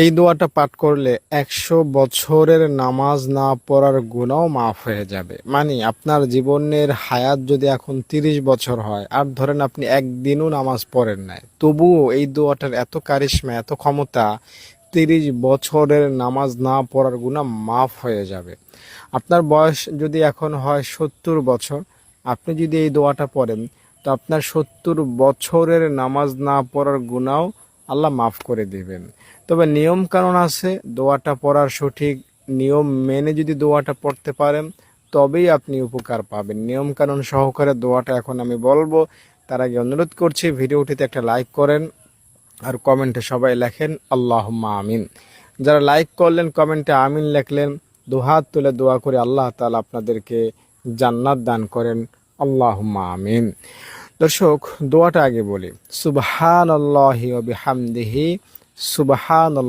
এই দোয়াটা পাঠ করলে ১০০ বছরের নামাজ না পড়ার গুনাহও মাফ হয়ে যাবে। মানে আপনার জীবনের হায়াত যদি এখন ৩০ বছর হয়, আর ধরেন আপনি একদিনও নামাজ পড়েন নাই, তবুও এই দোয়াটার এত কারিশমা, এত ক্ষমতা, ৩০ বছরের নামাজ না পড়ার গুনাহ মাফ হয়ে যাবে। আপনার বয়স যদি এখন হয় ৭০ বছর, আপনি যদি এই দোয়াটা পড়েন, তো আপনার ৭০ বছরের নামাজ না পড়ার গুনাহও আল্লাহ মাফ করে দিবেন। তবে নিয়ম কানুন আছে, দোয়াটা পড়ার সঠিক নিয়ম মেনে যদি দোয়াটা পড়তে পারেন, তবেই আপনি উপকার পাবেন। নিয়ম কানুন সহকারে দোয়াটা এখন আমি বলবো, তার আগে অনুরোধ করছি ভিডিওটিতে একটা লাইক করেন, আর কমেন্টে সবাই লেখেন আল্লাহুম্মা আমিন। যারা লাইক করলেন, কমেন্টে আমিন লেখলেন, দুহাত তুলে দোয়া করে আল্লাহ তাআলা আপনাদেরকে জান্নাত দান করেন। আল্লাহুম্মা আমিন। দর্শক, দোয়াটা আগে বলি। সুবহানাল্লাহি ওয়া বিহামদিহি, সুবহানাল্লাহ।